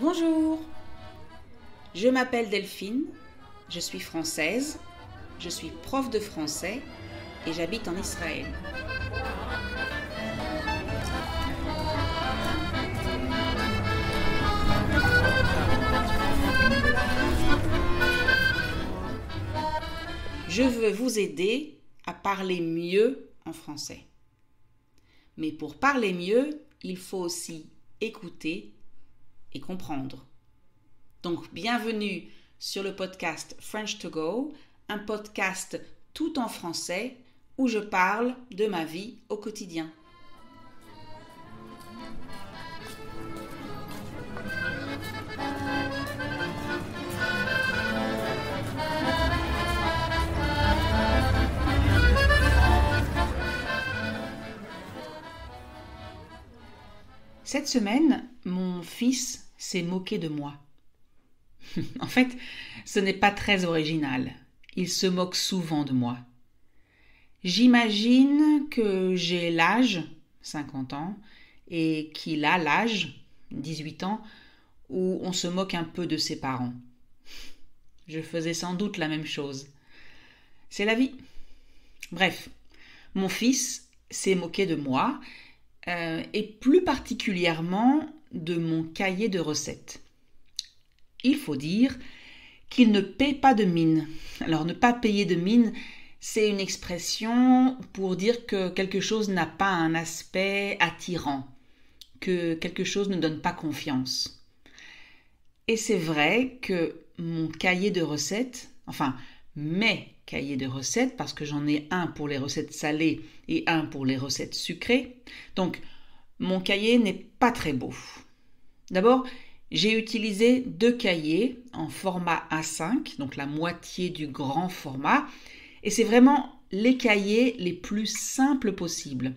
Bonjour, je m'appelle Delphine, je suis française, je suis prof de français et j'habite en Israël. Je veux vous aider à parler mieux en français. Mais pour parler mieux, il faut aussi écouter et comprendre. Donc, bienvenue sur le podcast French to Go, un podcast tout en français où je parle de ma vie au quotidien. Cette semaine, mon fils s'est moqué de moi. En fait, ce n'est pas très original. Il se moque souvent de moi. J'imagine que j'ai l'âge, 50 ans, et qu'il a l'âge, 18 ans, où on se moque un peu de ses parents. Je faisais sans doute la même chose. C'est la vie. Bref, mon fils s'est moqué de moi, et plus particulièrement de mon cahier de recettes. Il faut dire qu'il ne paie pas de mine. Alors, ne pas payer de mine, c'est une expression pour dire que quelque chose n'a pas un aspect attirant, que quelque chose ne donne pas confiance. Et c'est vrai que mon cahier de recettes, enfin mes cahiers de recettes, parce que j'en ai un pour les recettes salées et un pour les recettes sucrées, donc mon cahier n'est pas très beau. D'abord, j'ai utilisé 2 cahiers en format A5, donc la moitié du grand format, et c'est vraiment les cahiers les plus simples possibles.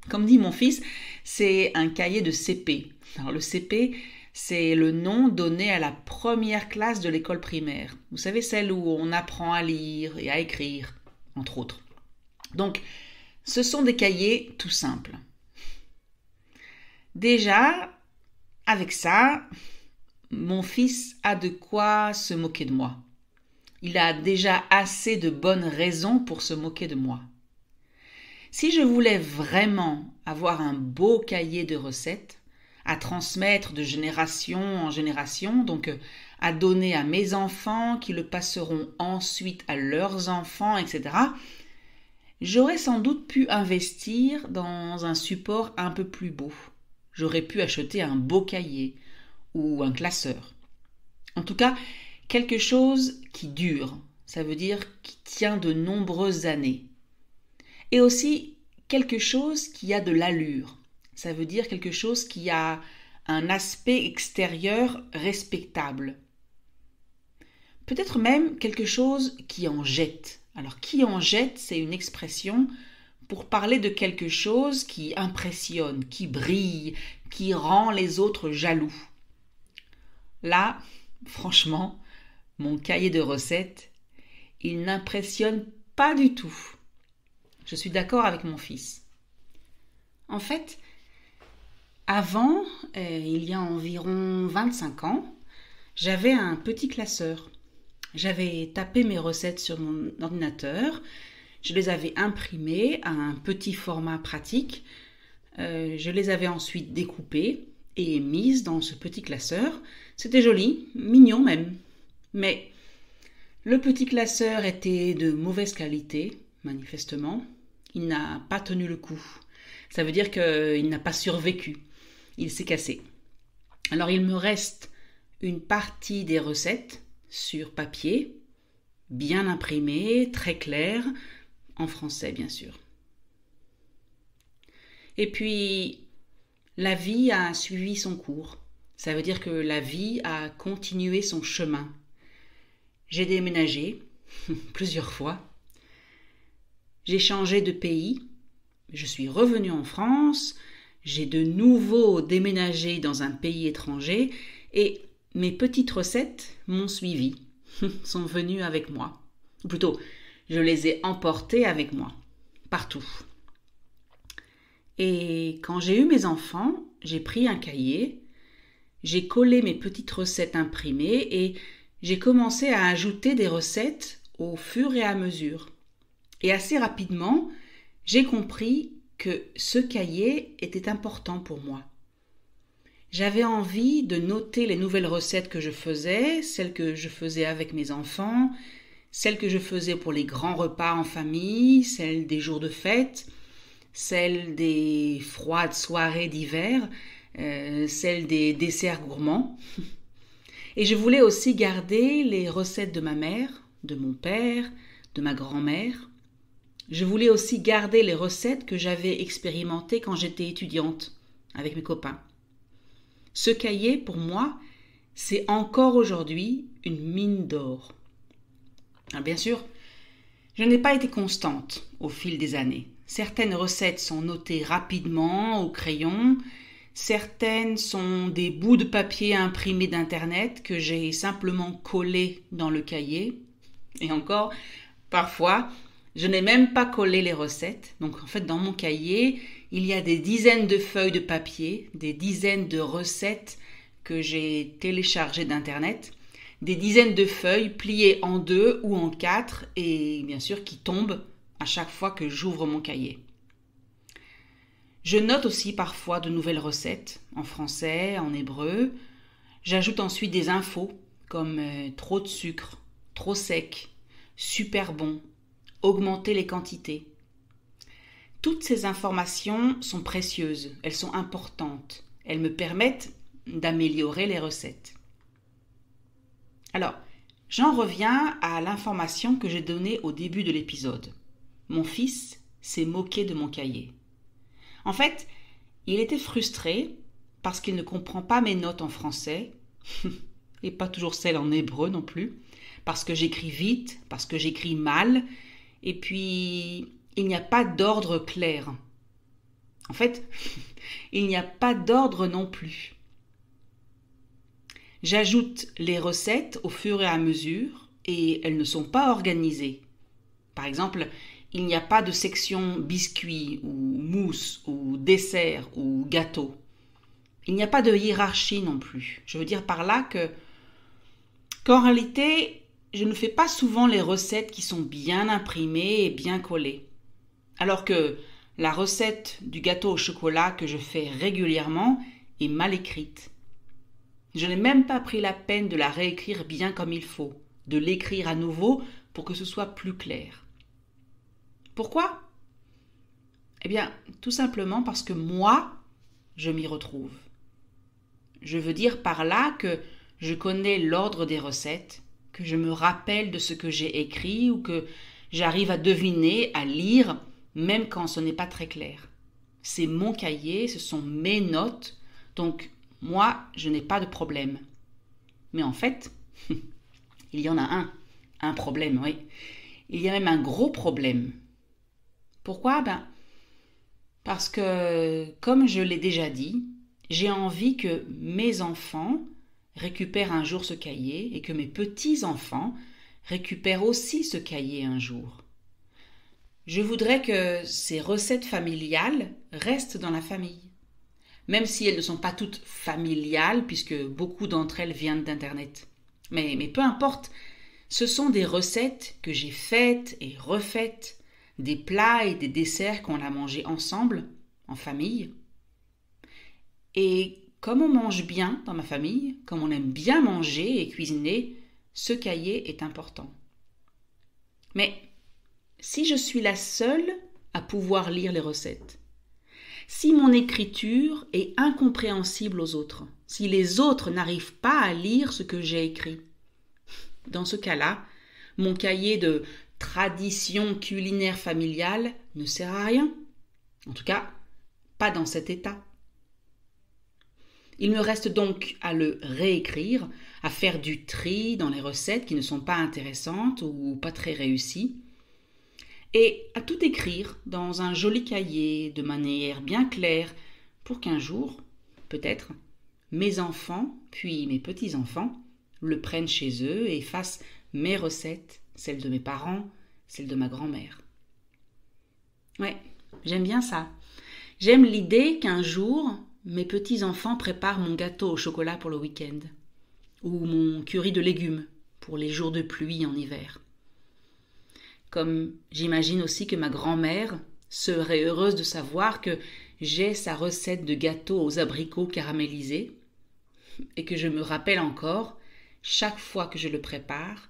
Comme dit mon fils, c'est un cahier de CP. Alors le CP, c'est le nom donné à la première classe de l'école primaire. Vous savez, celle où on apprend à lire et à écrire, entre autres. Donc, ce sont des cahiers tout simples. Déjà, avec ça, mon fils a de quoi se moquer de moi. Il a déjà assez de bonnes raisons pour se moquer de moi. Si je voulais vraiment avoir un beau cahier de recettes à transmettre de génération en génération, donc à donner à mes enfants qui le passeront ensuite à leurs enfants, etc., j'aurais sans doute pu investir dans un support un peu plus beau. J'aurais pu acheter un beau cahier ou un classeur. En tout cas, quelque chose qui dure, ça veut dire qui tient de nombreuses années. Et aussi quelque chose qui a de l'allure, ça veut dire quelque chose qui a un aspect extérieur respectable. Peut-être même quelque chose qui en jette. Alors, qui en jette, c'est une expression pour parler de quelque chose qui impressionne, qui brille, qui rend les autres jaloux. Là, franchement, mon cahier de recettes, il n'impressionne pas du tout. Je suis d'accord avec mon fils. En fait, avant, il y a environ 25 ans, j'avais un petit classeur. J'avais tapé mes recettes sur mon ordinateur, je les avais imprimées à un petit format pratique, je les avais ensuite découpées et mises dans ce petit classeur. C'était joli, mignon même. Mais le petit classeur était de mauvaise qualité, manifestement. Il n'a pas tenu le coup. Ça veut dire qu'il n'a pas survécu. Il s'est cassé. Alors il me reste une partie des recettes sur papier, bien imprimées, très claires, en français bien sûr. Et puis, la vie a suivi son cours. Ça veut dire que la vie a continué son chemin. J'ai déménagé plusieurs fois. J'ai changé de pays. Je suis revenue en France. J'ai de nouveau déménagé dans un pays étranger. Et mes petites recettes m'ont suivi, sont venues avec moi. Ou plutôt, je les ai emportées avec moi, partout. Et quand j'ai eu mes enfants, j'ai pris un cahier j'ai collé mes petites recettes imprimées et j'ai commencé à ajouter des recettes au fur et à mesure. Et assez rapidement, j'ai compris que ce cahier était important pour moi. J'avais envie de noter les nouvelles recettes que je faisais, celles que je faisais avec mes enfants, celles que je faisais pour les grands repas en famille, celles des jours de fête, celles des froides soirées d'hiver, celles des desserts gourmands. Et je voulais aussi garder les recettes de ma mère, de mon père, de ma grand-mère. Je voulais aussi garder les recettes que j'avais expérimentées quand j'étais étudiante avec mes copains. Ce cahier, pour moi, c'est encore aujourd'hui une mine d'or. Alors bien sûr, je n'ai pas été constante au fil des années. Certaines recettes sont notées rapidement au crayon, certaines sont des bouts de papier imprimés d'Internet que j'ai simplement collés dans le cahier. Et encore, parfois, je n'ai même pas collé les recettes. Donc en fait, dans mon cahier, il y a des dizaines de feuilles de papier, des dizaines de recettes que j'ai téléchargées d'Internet, des dizaines de feuilles pliées en 2 ou en 4 et bien sûr qui tombent à chaque fois que j'ouvre mon cahier. Je note aussi parfois de nouvelles recettes en français, en hébreu. J'ajoute ensuite des infos comme trop de sucre, trop sec, super bon, augmenter les quantités. Toutes ces informations sont précieuses, elles sont importantes, elles me permettent d'améliorer les recettes. Alors, j'en reviens à l'information que j'ai donnée au début de l'épisode. Mon fils s'est moqué de mon cahier. En fait, il était frustré parce qu'il ne comprend pas mes notes en français, et pas toujours celles en hébreu non plus, parce que j'écris vite, parce que j'écris mal, et puis il n'y a pas d'ordre clair. En fait, il n'y a pas d'ordre non plus. J'ajoute les recettes au fur et à mesure et elles ne sont pas organisées. Par exemple, il n'y a pas de section biscuits ou mousse ou dessert ou gâteau. Il n'y a pas de hiérarchie non plus. Je veux dire par là qu'en réalité, je ne fais pas souvent les recettes qui sont bien imprimées et bien collées. Alors que la recette du gâteau au chocolat que je fais régulièrement est mal écrite. Je n'ai même pas pris la peine de la réécrire bien comme il faut, de l'écrire à nouveau pour que ce soit plus clair. Pourquoi ? Eh bien, tout simplement parce que moi, je m'y retrouve. Je veux dire par là que je connais l'ordre des recettes, que je me rappelle de ce que j'ai écrit ou que j'arrive à deviner, à lire, même quand ce n'est pas très clair. C'est mon cahier, ce sont mes notes, donc moi, je n'ai pas de problème. Mais en fait, il y en a un problème, oui. Il y a même un gros problème. Pourquoi ? Parce que, comme je l'ai déjà dit, j'ai envie que mes enfants récupèrent un jour ce cahier et que mes petits-enfants récupèrent aussi ce cahier un jour. Je voudrais que ces recettes familiales restent dans la famille. Même si elles ne sont pas toutes familiales, puisque beaucoup d'entre elles viennent d'Internet. Mais peu importe, ce sont des recettes que j'ai faites et refaites, des plats et des desserts qu'on a mangés ensemble, en famille. Et comme on mange bien dans ma famille, comme on aime bien manger et cuisiner, ce cahier est important. Mais si je suis la seule à pouvoir lire les recettes, si mon écriture est incompréhensible aux autres, si les autres n'arrivent pas à lire ce que j'ai écrit, dans ce cas-là, mon cahier de tradition culinaire familiale ne sert à rien. En tout cas, pas dans cet état. Il me reste donc à le réécrire, à faire du tri dans les recettes qui ne sont pas intéressantes ou pas très réussies, et à tout écrire dans un joli cahier de manière bien claire pour qu'un jour, peut-être, mes enfants, puis mes petits-enfants, le prennent chez eux et fassent mes recettes, celles de mes parents, celles de ma grand-mère. Ouais, j'aime bien ça. J'aime l'idée qu'un jour, mes petits-enfants préparent mon gâteau au chocolat pour le week-end, ou mon curry de légumes pour les jours de pluie en hiver. Comme j'imagine aussi que ma grand-mère serait heureuse de savoir que j'ai sa recette de gâteau aux abricots caramélisés et que je me rappelle encore, chaque fois que je le prépare,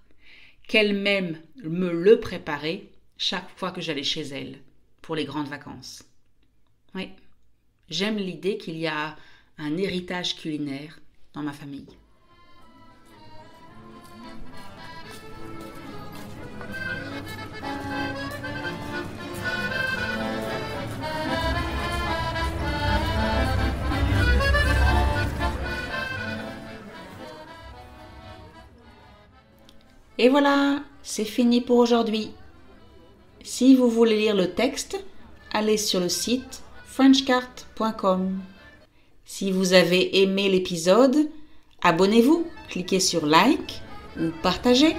qu'elle-même me le préparait chaque fois que j'allais chez elle pour les grandes vacances. Oui, j'aime l'idée qu'il y a un héritage culinaire dans ma famille. Et voilà, c'est fini pour aujourd'hui. Si vous voulez lire le texte, allez sur le site frenchcart.com. Si vous avez aimé l'épisode, abonnez-vous, cliquez sur like ou partagez.